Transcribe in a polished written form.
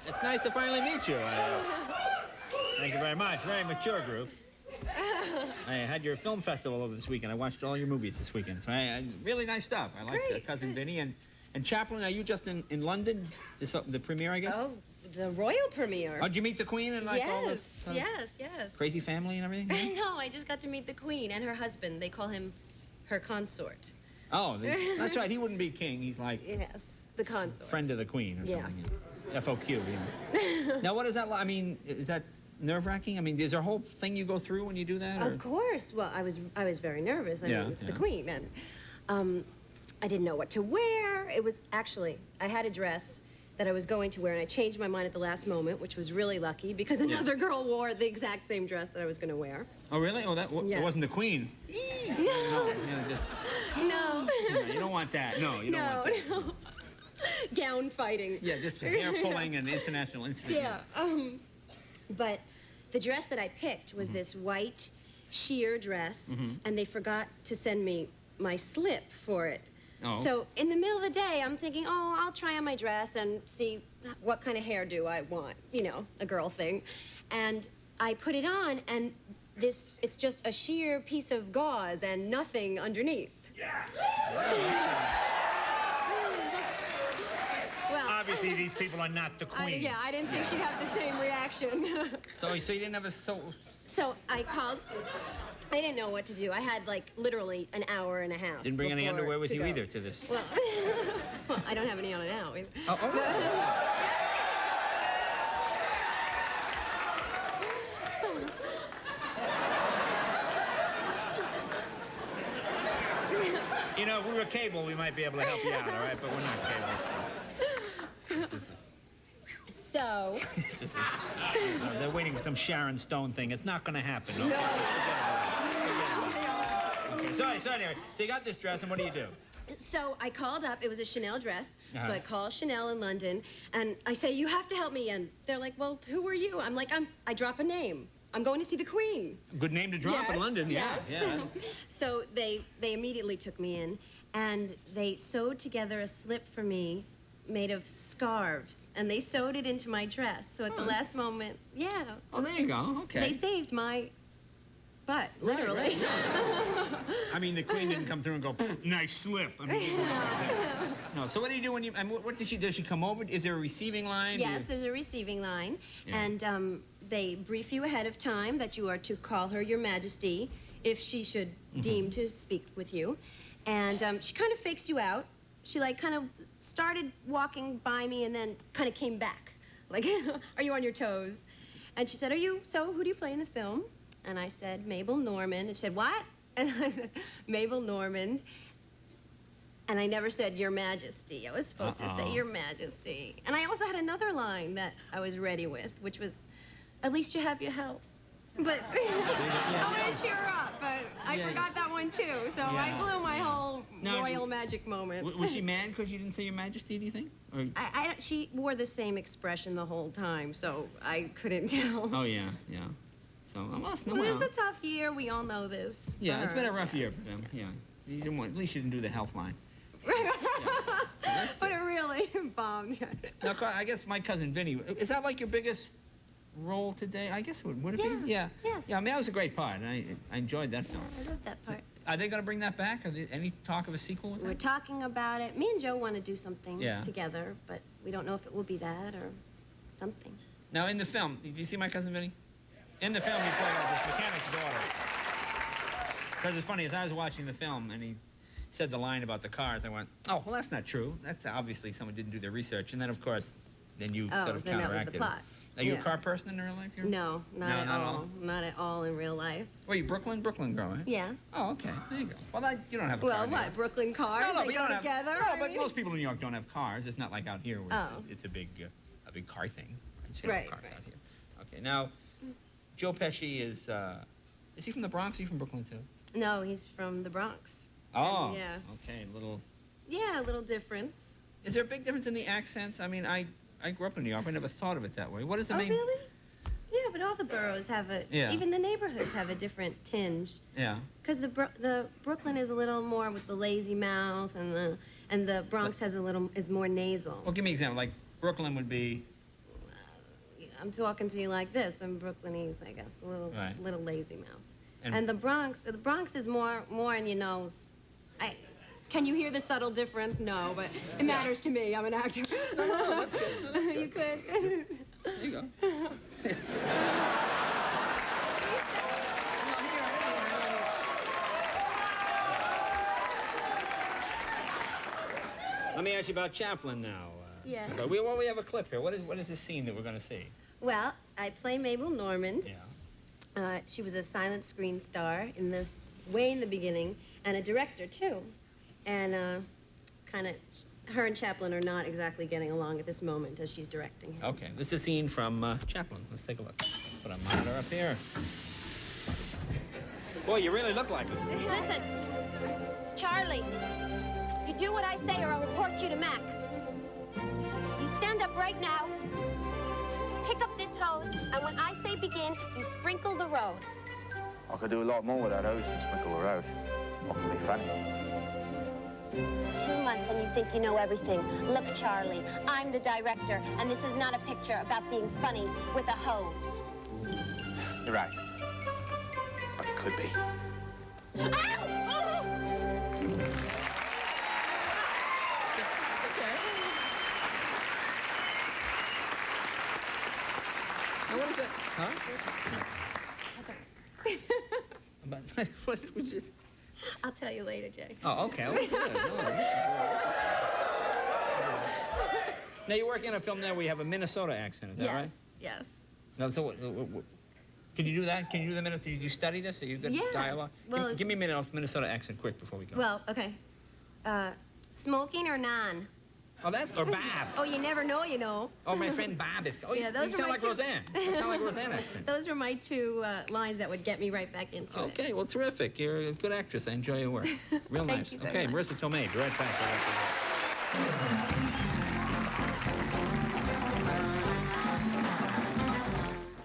It's nice to finally meet you. Thank you very much. Very mature group. I had your film festival over this weekend. I watched all your movies this weekend. So really nice stuff. I like Cousin Vinny. And Chaplin, are you just in London? The premiere, I guess? Oh, the royal premiere. Oh, did you meet the Queen and like all the yes. crazy family and everything? No, I just got to meet the Queen and her husband. They call him her consort. Oh, that's right. He wouldn't be king. He's like... Yes, the consort. Friend of the Queen or something. Yeah. FOQ, yeah. Now, what is that like? I mean, is that nerve-wracking? I mean, is there a whole thing you go through when you do that? Or? Of course. Well, I was very nervous. I mean, it's the Queen. And I didn't know what to wear. It was actually, I had a dress that I was going to wear, and I changed my mind at the last moment, which was really lucky, because another girl wore the exact same dress that I was going to wear. Oh, really? Oh, that it wasn't the Queen. No. No, you don't want that. No, you don't want that. No. Gown fighting. Yeah, just hair pulling and international incident. Yeah. But the dress that I picked was this white sheer dress, and they forgot to send me my slip for it. Oh. So in the middle of the day, I'm thinking, oh, I'll try on my dress and see what kind of hairdo I want, you know, a girl thing. And I put it on, and it's just a sheer piece of gauze and nothing underneath. Yeah. Well, obviously, these people are not the Queen. Yeah, I didn't think she'd have the same reaction. So you didn't have a... So I called. I didn't know what to do. I had, like, literally an hour and a half. Didn't bring any underwear with you either to this? Well, well, I don't have any on it now. You know, if we were cable, we might be able to help you out, all right? But we're not cable. So... they're waiting for some Sharon Stone thing. It's not going to happen. Okay? Okay, so anyway, so you got this dress, and what do? So I called up. It was a Chanel dress. So I call Chanel in London, and I say, you have to help me. And they're like, well, who are you? I'm like, I drop a name. I'm going to see the Queen. Good name to drop in London. Yes. Yeah. So they immediately took me in, and they sewed together a slip for me made of scarves, and they sewed it into my dress. So at the last moment, Oh, there you go. Okay. They saved my butt, literally. Right. I mean, the Queen didn't come through and go, nice slip. I mean, no. So what do you do when you? I mean, what does she do? Does she come over? Is there a receiving line? Yes, there's a receiving line, and they brief you ahead of time that you are to call her Your Majesty if she should deem to speak with you, and she kind of fakes you out. She like kind of started walking by me and then kind of came back, like, are you on your toes? And she said, who do you play in the film? And I said, Mabel Normand. And she said, what? And I said, Mabel Normand. And I never said, Your Majesty. I was supposed to say, Your Majesty. And I also had another line that I was ready with, which was, at least you have your health. But I want to cheer her up, but I forgot that one too. So I blew my whole royal magic moment. Was she mad because you didn't say Your Majesty, do you think? Or... She wore the same expression the whole time, so I couldn't tell. Oh, yeah. So, it was a tough year. We all know this. Yeah, it's been a rough year for them. Yes. Yeah. At least you didn't do the health line. But it really bombed. Now, I guess my cousin Vinny, is that like your biggest role today? I guess it would it be? Yeah. Yes. Yeah, I mean, that was a great part, and I enjoyed that film. I love that part. Are they going to bring that back? Are there any talk of a sequel with that? We're talking about it. Me and Joe want to do something together, but we don't know if it will be that or something. Now, in the film, did you see my cousin Vinny? In the film, he played this mechanic's daughter. Because it's funny, as I was watching the film, and he said the line about the cars, I went, oh, well, that's not true. That's obviously someone didn't do their research. And then, of course, then you sort of then counteracted that was the plot. Are you a car person in real life? No, not at all. Not at all in real life. Were you Brooklyn girl, right? Yes. Oh, okay. There you go. Well, you don't have a car. Well, what, Brooklyn cars? No, they go together? No, but most people in New York don't have cars. It's not like out here where it's a big car thing. Right. Cars out here. Okay, now, Joe Pesci is he from the Bronx or is he from Brooklyn, too? No, he's from the Bronx. Oh. Yeah. Okay, little... Yeah, a little difference. Is there a big difference in the accents? I mean, I grew up in New York. I never thought of it that way. What is the main... Really? Yeah, but all the boroughs have even the neighborhoods have a different tinge. Yeah. Because the Brooklyn is a little more with the lazy mouth, and the Bronx is more nasal. Well, give me an example. Like, Brooklyn would be... I'm talking to you like this. I'm Brooklynese, I guess, a little, Right. little lazy mouth. And- And the Bronx is more in your nose. Can you hear the subtle difference? No, but it matters to me. I'm an actor. No, that's good. No, that's good. You could. There you go. Let me ask you about Chaplin now. Yeah. But we have a clip here. What is the scene that we're going to see? Well, I play Mabel Normand. Yeah. She was a silent screen star way in the beginning, and a director too. And kind of, her and Chaplin are not exactly getting along at this moment as she's directing him. Okay, this is a scene from Chaplin. Let's take a look. Put a monitor up here. Boy, you really look like him. Listen, Charlie, you do what I say or I'll report you to Mac. You stand up right now, pick up this hose, and when I say begin, you sprinkle the road. I could do a lot more with that hose than sprinkle the road. What can be funny? 2 months and you think you know everything. Look, Charlie, I'm the director, and this is not a picture about being funny with a hose. You're right. But it could be. Ow! Oh! Now, what is that? Huh? What was just... I'll tell you later, Jay. Oh, okay. Well, good. No, this is now, you're working on a film there where you have a Minnesota accent, is that right? Yes. No, so what, can you do that? Can you do the Minnesota? Did you study this? Are you good at dialogue? Well, give me a minute of Minnesota accent quick before we go. Well, okay. Smoking or non? Oh, that's... Or Bob. Oh, you never know, you know. Oh, my friend Bob is... Oh, Yeah, you those are sound my like two- Roseanne. You sound like Roseanne accent. Those are my two lines that would get me right back into it. Okay, well, terrific. You're a good actress. I enjoy your work. Real Thank nice. you very Okay, much. Marisa Tomei, be right back.